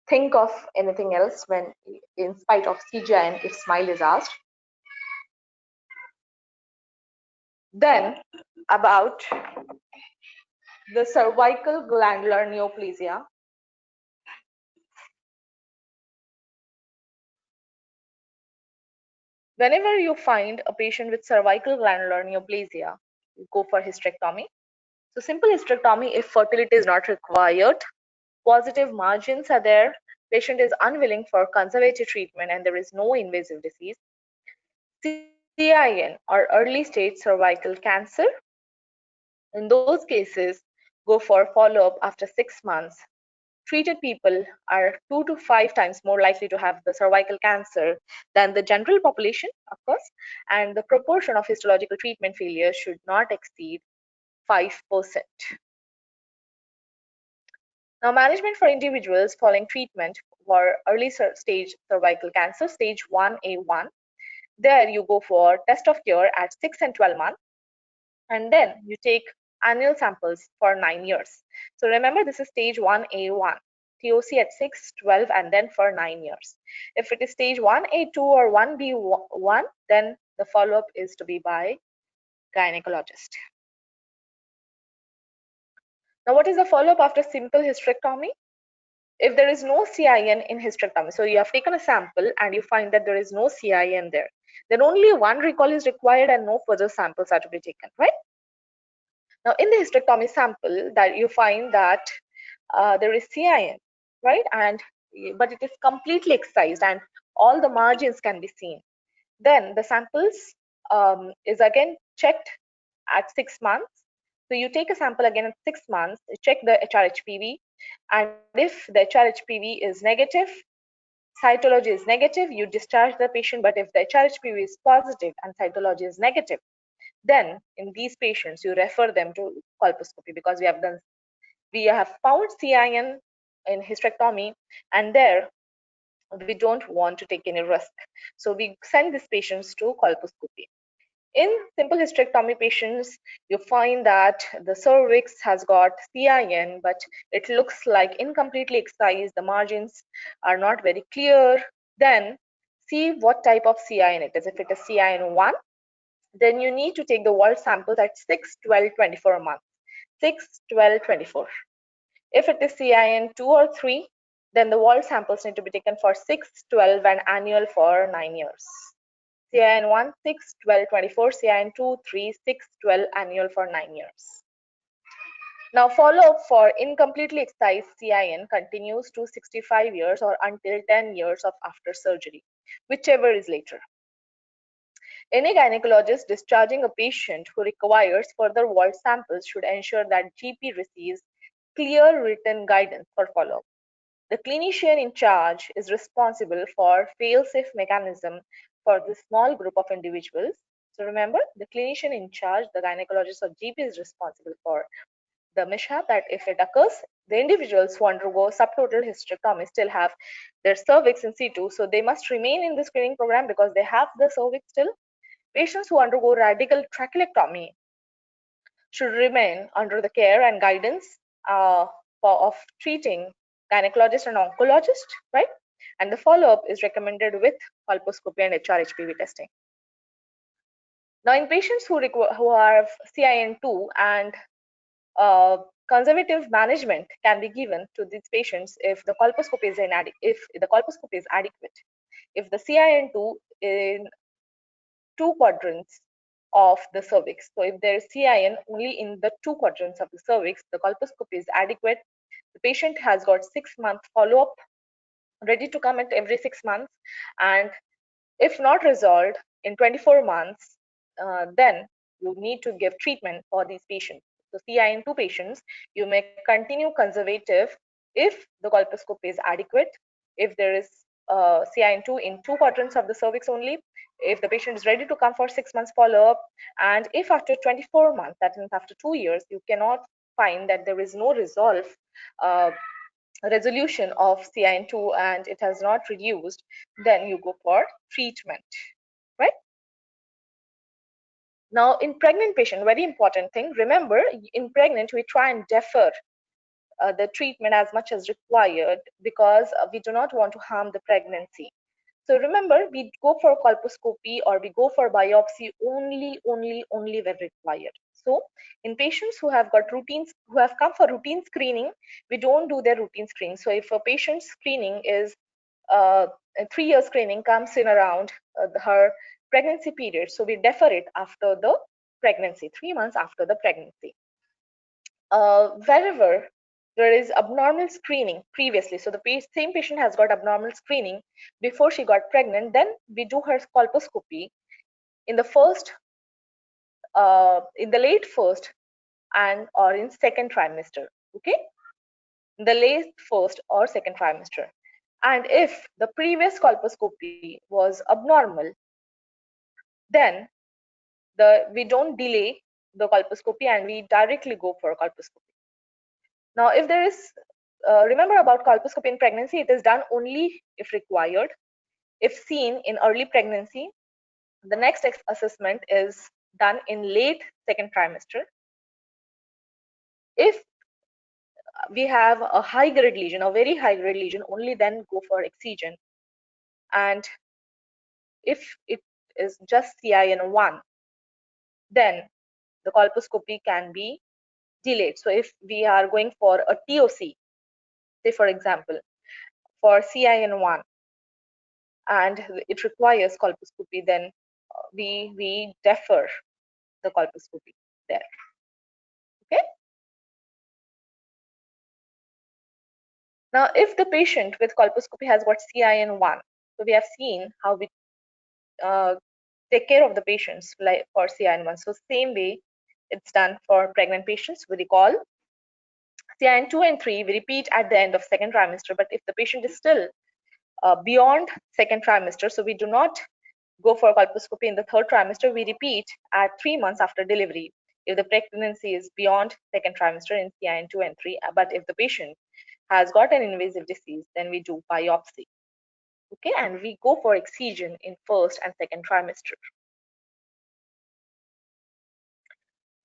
think of anything else when, in spite of CGIN, if SMILE is asked. Then about the cervical glandular neoplasia. Whenever you find a patient with cervical glandular neoplasia, you go for hysterectomy. So simple hysterectomy if fertility is not required, positive margins are there, patient is unwilling for conservative treatment, and there is no invasive disease. CIN or early stage cervical cancer, in those cases, go for follow-up after 6 months. Treated people are 2 to 5 times more likely to have the cervical cancer than the general population, of course, and the proportion of histological treatment failure should not exceed 5%. Now, management for individuals following treatment for early stage cervical cancer, stage 1A1, there you go for test of cure at 6 and 12 months, and then you take annual samples for 9 years. So remember, this is stage 1A1, TOC at 6, 12, and then for 9 years. If it is stage 1A2 or 1B1, then the follow-up is to be by gynecologist. Now, what is the follow-up after simple hysterectomy? If there is no CIN in hysterectomy, so you have taken a sample and you find that there is no CIN there, then only one recall is required and no further samples are to be taken, right? Now, in the hysterectomy sample, that you find that there is CIN, right? But it is completely excised and all the margins can be seen. Then the samples is again checked at 6 months. So you take a sample again at 6 months, check the HRHPV, and if the HRHPV is negative, cytology is negative, you discharge the patient. But if the HRHPV is positive and cytology is negative, then in these patients you refer them to colposcopy, because we have found CIN in hysterectomy, and there we don't want to take any risk, so we send these patients to colposcopy. In simple hysterectomy patients, you find that the cervix has got CIN, but it looks like incompletely excised, the margins are not very clear. Then see what type of CIN it is. If it is CIN1, then you need to take the wall samples at 6, 12, 24 months. 6, 12, 24. If it is CIN2 or 3, then the wall samples need to be taken for 6, 12, and annual for 9 years. CIN1, 6, 12, 24, CIN2, 3, 6, 12, annual for 9 years. Now, follow-up for incompletely excised CIN continues to 65 years or until 10 years of after surgery, whichever is later. Any gynecologist discharging a patient who requires further wall samples should ensure that GP receives clear written guidance for follow-up. The clinician in charge is responsible for fail-safe mechanism for the small group of individuals. So remember, the clinician in charge, the gynecologist or GP, is responsible for the mishap that if it occurs, the individuals who undergo subtotal hysterectomy still have their cervix in situ, so they must remain in the screening program because they have the cervix still. Patients who undergo radical trachelectomy should remain under the care and guidance of treating gynecologist and oncologist, right? And the follow-up is recommended with colposcopy and HRHPV testing. Now, in patients who have CIN2 and conservative management can be given to these patients if the colposcopy is adequate. If the CIN2 in 2 quadrants of the cervix, so if there is CIN only in the 2 quadrants of the cervix, the colposcopy is adequate. The patient has got 6-month follow-up ready to come at every 6 months, and if not resolved in 24 months, then you need to give treatment for these patients. So CIN2 patients, you may continue conservative if the colposcopy is adequate, if there is CIN2 in 2 quadrants of the cervix only, if the patient is ready to come for 6 months follow-up, and if after 24 months, that means after 2 years, you cannot find that there is no resolution of CIN2 and it has not reduced, then you go for treatment, right? Now, in pregnant patient, very important thing, remember, in pregnant, we try and defer the treatment as much as required because we do not want to harm the pregnancy. So remember, we go for colposcopy or we go for biopsy only when required. So in patients who have got routines, who have come for routine screening, we don't do their routine screening. So if a patient's screening is a 3-year screening comes in around her pregnancy period, so we defer it after the pregnancy, 3 months after the pregnancy. Wherever there is abnormal screening previously, so the same patient has got abnormal screening before she got pregnant, then we do her colposcopy in the in the late first and or in second trimester, okay? In the late first or second trimester. And if the previous colposcopy was abnormal, then we don't delay the colposcopy and we directly go for colposcopy. Now, if there is, remember about colposcopy in pregnancy, it is done only if required. If seen in early pregnancy, the next assessment is done in late second trimester. If we have a high-grade lesion, a very high-grade lesion, only then go for excision. And if it is just CIN1, then the colposcopy can be delayed. So if we are going for a TOC, say for example, for CIN1, and it requires colposcopy, then we defer the colposcopy there. Okay. Now, if the patient with colposcopy has got CIN1, so we have seen how we take care of the patients like for CIN1. So same way it's done for pregnant patients. We recall CIN2 and 3, we repeat at the end of second trimester. But if the patient is still beyond second trimester, so we do not go for colposcopy in the third trimester, we repeat at 3 months after delivery if the pregnancy is beyond second trimester in CIN2 and 3. But if the patient has got an invasive disease, then we do biopsy. Okay, and we go for excision in first and second trimester.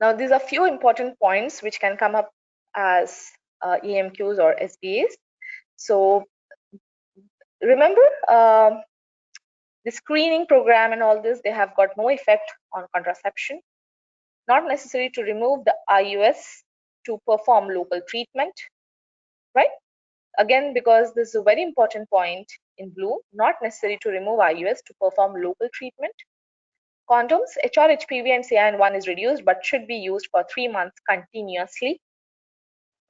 Now, these are few important points which can come up as EMQs or SBAs. So remember, The screening program and all this, they have got no effect on contraception. Not necessary to remove the IUS to perform local treatment, right? Again, because this is a very important point in blue, not necessary to remove IUS to perform local treatment. Condoms, HR, HPV, and CIN1 is reduced, but should be used for 3 months continuously.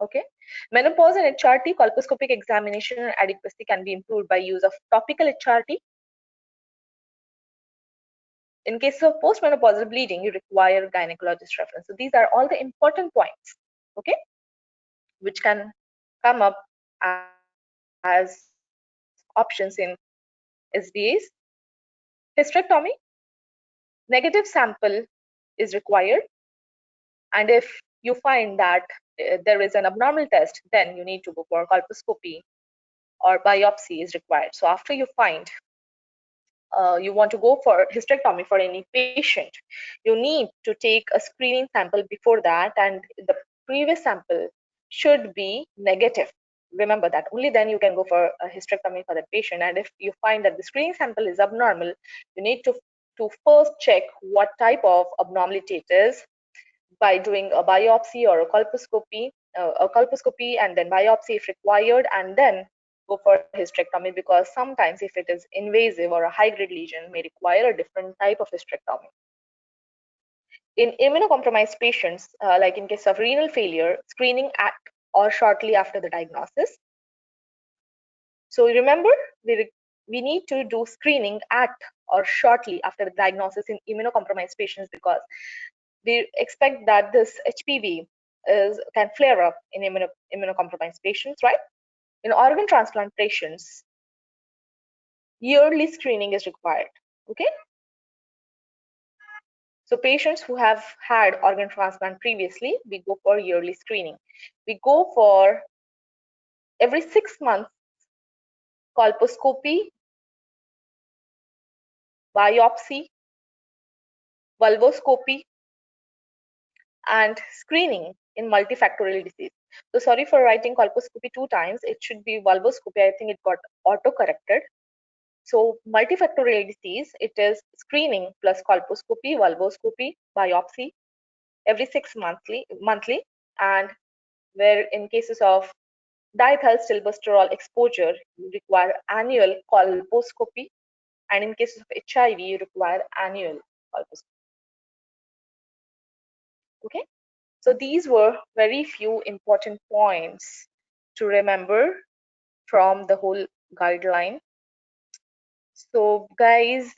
Okay. Menopause and HRT, colposcopic examination and adequacy can be improved by use of topical HRT. In case of postmenopausal bleeding, you require gynecologist reference. So these are all the important points, okay, which can come up as options in SDAs. Hysterectomy, negative sample is required, and if you find that there is an abnormal test, then you need to go for colposcopy or biopsy is required. So after you find you want to go for hysterectomy for any patient, you need to take a screening sample before that, and the previous sample should be negative. Remember that. Only then you can go for a hysterectomy for that patient. And if you find that the screening sample is abnormal, you need to first check what type of abnormality it is by doing a biopsy or a colposcopy and then biopsy if required, and then go for hysterectomy, because sometimes if it is invasive or a high grade lesion may require a different type of hysterectomy. In immunocompromised patients, like in case of renal failure, screening at or shortly after the diagnosis. So remember, we need to do screening at or shortly after the diagnosis in immunocompromised patients, because we expect that this HPV can flare up in immunocompromised patients, right? In organ transplant patients, yearly screening is required, okay? So patients who have had organ transplant previously, we go for yearly screening. We go for every 6 months colposcopy, biopsy, vulvoscopy, and screening in multifactorial disease. So sorry for writing colposcopy 2 times. It should be vulvoscopy. I think it got auto-corrected. So multifactorial disease, it is screening plus colposcopy, vulvoscopy, biopsy every 6 monthly, and where in cases of diethylstilbestrol exposure, you require annual colposcopy, and in cases of HIV, you require annual colposcopy. Okay, so these were very few important points to remember from the whole guideline. So guys,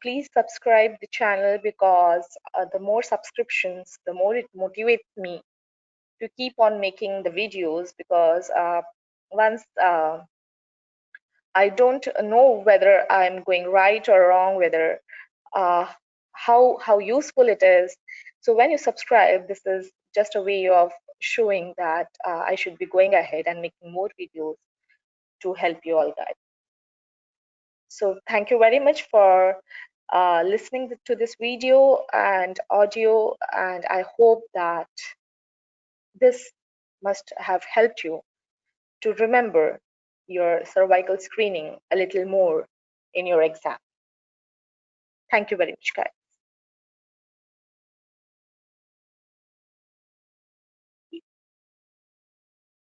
please subscribe the channel, because the more subscriptions, the more it motivates me to keep on making the videos, because once I don't know whether I'm going right or wrong, whether how useful it is. So when you subscribe, this is just a way of showing that I should be going ahead and making more videos to help you all guys. So thank you very much for listening to this video and audio, and I hope that this must have helped you to remember your cervical screening a little more in your exam. Thank you very much, guys.